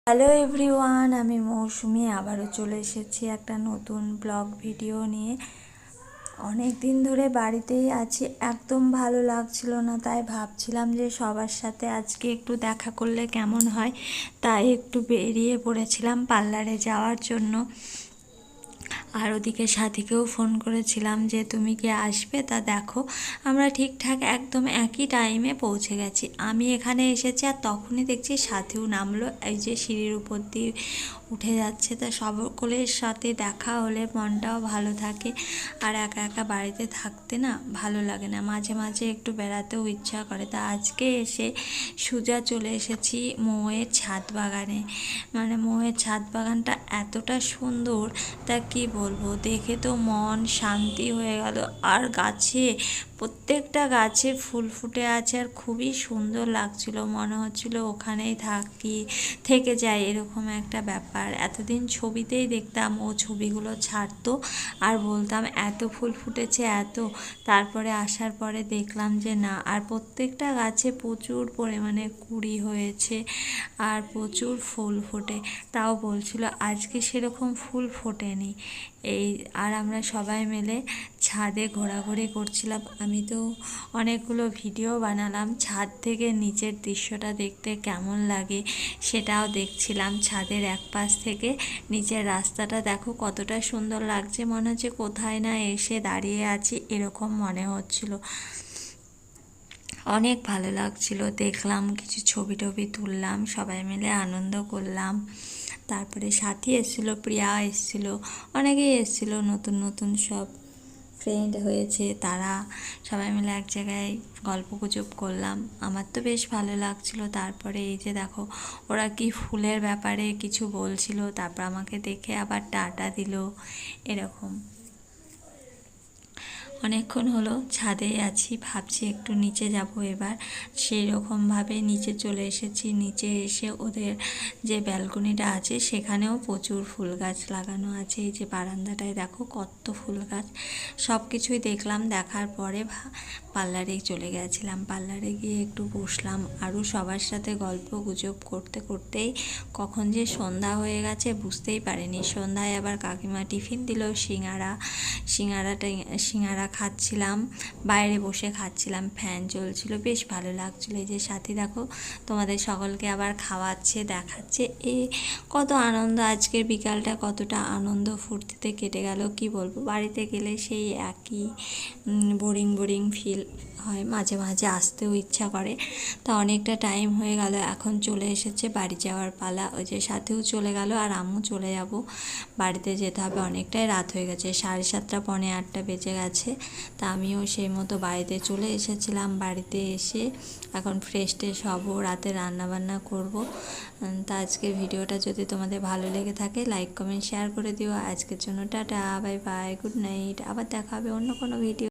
Hello everyone, আমি মৌসুমি আবারও চলে এসেছি একটা নতুন ব্লগ ভিডিও নিয়ে। অনেক দিন ধরে বাড়িতেই আছি, একদম ভালো লাগছিল না, তাই ভাবছিলাম যে সবার সাথে আজকে একটু দেখা করলে কেমন হয়। তাই একটু বেরিয়ে পড়েছিলাম পার্লারে যাওয়ার জন্য। আর ওদিকে সাথীকেও ফোন করেছিলাম যে তুমি কি আসবে, তা দেখো আমরা ঠিকঠাক একদম একই টাইমে পৌঁছে গেছি। আমি এখানে এসেছি আর তখনই দেখছি সাথীও নামলো, এই যে সিঁড়ির উপর দিয়ে উঠে যাচ্ছে। তা সকলের সাথে দেখা হলে মনটাও ভালো থাকে, আর একা একা বাড়িতে থাকতে না ভালো লাগে না, মাঝে মাঝে একটু বেড়াতেও ইচ্ছা করে। তা আজকে এসে সোজা চলে এসেছি মৌয়ের ছাদ বাগানে। মানে মৌয়ের ছাদ বাগানটা এতটা সুন্দর, তা কি বলবো, দেখে তো মন শান্তি হয়ে গেল। আর গাছে, প্রত্যেকটা গাছে ফুল ফুটে আছে আর খুবই সুন্দর লাগছিল, মনে হচ্ছিল ওখানেই থেকে যায়, এরকম একটা ব্যাপার। এতদিন ছবিতেই দেখতাম, ও ছবিগুলো ছাড়তো আর বলতাম এত ফুল ফুটেছে এত, তারপরে আসার পরে দেখলাম যে না, আর প্রত্যেকটা গাছে প্রচুর পরিমাণে কুঁড়ি হয়েছে আর প্রচুর ফুল ফোটে। তাও বলছিল আজকে সেরকম ফুল ফোটেনি। আর আমরা সবাই মিলে ছাদে ঘোরাঘুরি করছিলাম। আমি তো অনেকগুলো ভিডিও বানালাম ছাদ থেকে নিচের দৃশ্যটা দেখতে কেমন লাগে সেটাও দেখছিলাম। ছাদের এক পাশ থেকে নিচের রাস্তাটা দেখো কতটা সুন্দর লাগছে, মনে হচ্ছে কোথায় না এসে দাঁড়িয়ে আছি এরকম মনে হচ্ছিল। অনেক ভালো লাগছিল, দেখলাম কিছু ছবি টবি তুললাম, সবাই মিলে আনন্দ করলাম। তারপরে সাথী এসেছিলো, প্রিয়া এসেছিলো, অনেকেই এসেছিলো, নতুন নতুন সব ফ্রেন্ড হয়েছে, তারা সবাই মিলে এক জায়গায় গল্প গুজব করলাম, আমার তো বেশ ভালো লাগছিল। তারপরে এই যে দেখো ওরা কি ফুলের ব্যাপারে কিছু বলছিল, তারপর আমাকে দেখে আবার টাটা দিল, এরকম। অনেকক্ষণ হলো ছাদে আছি, ভাবছি একটু নিচে যাব এবার। সেই রকমভাবে নিচে চলে এসেছি। নিচে এসে ওদের যে ব্যালকনিটা আছে সেখানেও প্রচুর ফুল গাছ লাগানো আছে। এই যে বারান্দাটায় দেখো কত ফুল গাছ, সব কিছুই দেখলাম। দেখার পরে পার্লারে চলে গেছিলাম, পার্লারে গিয়ে একটু বসলাম, আরও সবার সাথে গল্প গুজব করতে করতেই কখন যে সন্ধ্যা হয়ে গেছে বুঝতেই পারিনি। সন্ধ্যায় আবার কাকিমা টিফিন দিল, সিঙ্গারা খাচ্ছিলাম, বাইরে বসে খাচ্ছিলাম, ফ্যান চলছিল, বেশ ভালো লাগছিলো। এই যে সাথী দেখো তোমাদের সকলকে আবার খাওয়াচ্ছে, দেখাচ্ছে, কত আনন্দ। আজকের বিকালটা কতটা আনন্দ ফুর্তিতে কেটে গেল কি বলবো। বাড়িতে গেলে সেই একই বোরিং বোরিং ফিল হয়, মাঝে মাঝে আসতেও ইচ্ছা করে। তা অনেকটা টাইম হয়ে গেল, এখন চলে এসেছে বাড়ি যাওয়ার পালা। ওই যে সাথেও চলে গেল আর আমিও চলে যাব, বাড়িতে যেতে হবে, অনেকটাই রাত হয়ে গেছে, 7:30 পৌনে 8টা বেজে গেছে। তা আমিও সেই মতো বাড়িতে চলে এসেছিলাম। বাড়িতে এসে এখন ফ্রেশ ট্রেশ হবো, রাতে রান্নাবান্না করব। তা আজকের ভিডিওটা যদি তোমাদের ভালো লেগে থাকে লাইক কমেন্ট শেয়ার করে দিও। আজকের জন্য tata, bye bye, good night, আবার দেখা হবে অন্য কোনো ভিডিও।